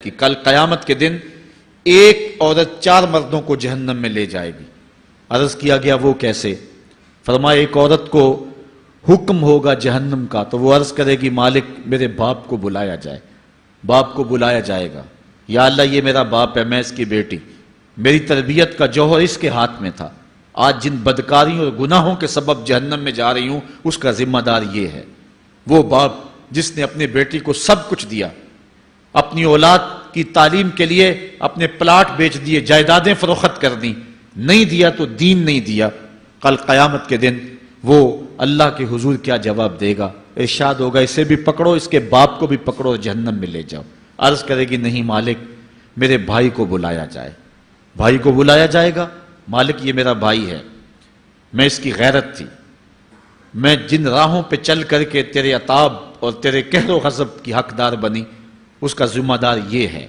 کہ کل قیامت کے دن ایک عورت 4 مردوں کو جہنم میں لے جائے گی۔ عرض کیا گیا وہ کیسے؟ فرمایا ایک عورت کو حکم ہوگا جہنم کا تو وہ عرض کرے گی مالک میرے باپ کو بلایا جائے۔ باپ کو بلایا جائے گا، یا اللہ یہ میرا باپ ہے، میں اس کی بیٹی، میری تربیت کا جوہر اس کے ہاتھ میں تھا، آج جن بدکاریوں اور گناہوں کے سبب جہنم میں جا رہی ہوں اس کا ذمہ دار یہ ہے۔ وہ باپ جس نے اپنی بیٹی کو سب کچھ دیا، اپنی اولاد کی تعلیم کے لیے اپنے پلاٹ بیچ دیے، جائیدادیں فروخت کر دیں، نہیں دیا تو دین نہیں دیا، کل قیامت کے دن وہ اللہ کے حضور کیا جواب دے گا؟ ارشاد ہوگا اسے بھی پکڑو، اس کے باپ کو بھی پکڑو اور جہنم میں لے جاؤ۔ عرض کرے گی نہیں مالک میرے بھائی کو بلایا جائے۔ بھائی کو بلایا جائے گا، مالک یہ میرا بھائی ہے، میں اس کی غیرت تھی، میں جن راہوں پہ چل کر کے تیرے عتاب اور تیرے قہر و غضب کی حقدار بنی اس کا ذمہ دار یہ ہے،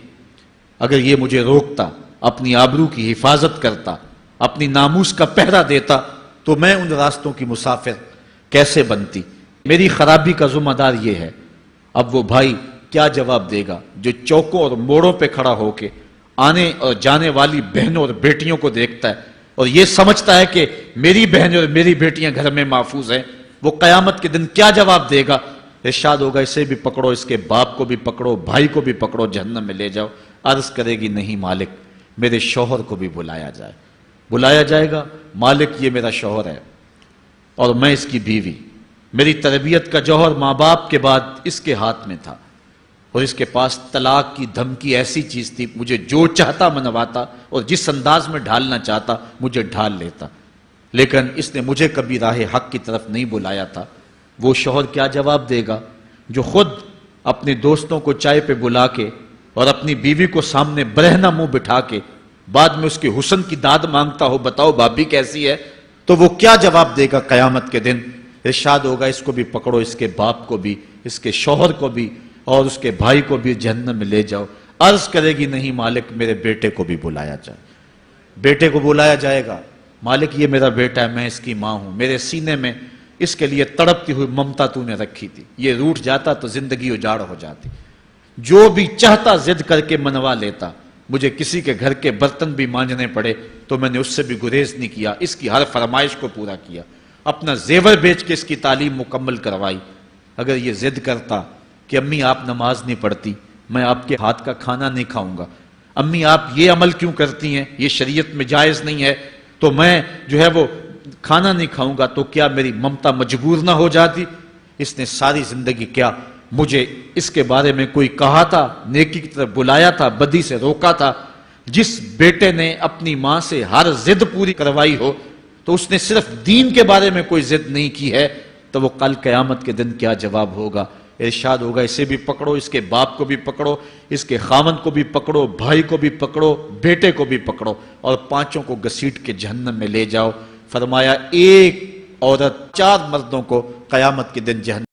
اگر یہ مجھے روکتا، اپنی آبرو کی حفاظت کرتا، اپنی ناموس کا پہرا دیتا تو میں ان راستوں کی مسافر کیسے بنتی؟ میری خرابی کا ذمہ دار یہ ہے۔ اب وہ بھائی کیا جواب دے گا جو چوکوں اور موڑوں پہ کھڑا ہو کے آنے اور جانے والی بہنوں اور بیٹیوں کو دیکھتا ہے اور یہ سمجھتا ہے کہ میری بہنیں اور میری بیٹیاں گھر میں محفوظ ہیں؟ وہ قیامت کے دن کیا جواب دے گا؟ ارشاد ہوگا اسے بھی پکڑو، اس کے باپ کو بھی پکڑو، بھائی کو بھی پکڑو، جہنم میں لے جاؤ۔ عرض کرے گی نہیں مالک میرے شوہر کو بھی بلایا جائے۔ بلایا جائے گا، مالک یہ میرا شوہر ہے اور میں اس کی بیوی، میری تربیت کا جوہر ماں باپ کے بعد اس کے ہاتھ میں تھا اور اس کے پاس طلاق کی دھمکی ایسی چیز تھی، مجھے جو چاہتا منواتا اور جس انداز میں ڈھالنا چاہتا مجھے ڈھال لیتا، لیکن اس نے مجھے کبھی راہ حق کی طرف نہیں بلایا تھا۔ وہ شوہر کیا جواب دے گا جو خود اپنے دوستوں کو چائے پہ بلا کے اور اپنی بیوی کو سامنے برہنہ منہ بٹھا کے بعد میں اس کے حسن کی داد مانگتا ہو، بتاؤ بھابی کیسی ہے؟ تو وہ کیا جواب دے گا قیامت کے دن؟ ارشاد ہوگا اس کو بھی پکڑو، اس کے باپ کو بھی، اس کے شوہر کو بھی اور اس کے بھائی کو بھی جہنم میں لے جاؤ۔ عرض کرے گی نہیں مالک میرے بیٹے کو بھی بلایا جائے۔ بیٹے کو بلایا جائے گا، مالک یہ میرا بیٹا ہے، میں اس کی ماں ہوں، میرے سینے میں اس کے لیے تڑپتی ہوئی ممتا تو نے رکھی تھی، یہ روٹھ جاتا تو زندگی اجاڑ ہو جاتی، جو بھی چاہتا ضد کر کے منوا لیتا، مجھے کسی کے گھر کے برتن بھی مانجنے پڑے تو میں نے اس سے بھی گریز نہیں کیا، اس کی ہر فرمائش کو پورا کیا، اپنا زیور بیچ کے اس کی تعلیم مکمل کروائی۔ اگر یہ ضد کرتا کہ امی آپ نماز نہیں پڑھتی، میں آپ کے ہاتھ کا کھانا نہیں کھاؤں گا، امی آپ یہ عمل کیوں کرتی ہیں، یہ شریعت میں جائز نہیں ہے، تو میں جو ہے وہ کھانا نہیں کھاؤں گا، تو کیا میری ممتا مجبور نہ ہو جاتی؟ اس نے ساری زندگی کیا مجھے اس کے بارے میں کوئی کہا تھا، نیکی کی طرف بلایا تھا، بدی سے روکا تھا؟ جس بیٹے نے اپنی ماں سے ہر ضد پوری کروائی ہو تو اس نے صرف دین کے بارے میں کوئی ضد نہیں کی ہے، تو وہ کل قیامت کے دن کیا جواب ہوگا؟ ارشاد ہوگا اسے بھی پکڑو، اس کے باپ کو بھی پکڑو، اس کے خاوند کو بھی پکڑو، بھائی کو بھی پکڑو، بیٹے کو بھی پکڑو اور 5 کو گھسیٹ کے جہنم میں لے جاؤ۔ فرمایا ایک عورت 4 مردوں کو قیامت کے دن جہنم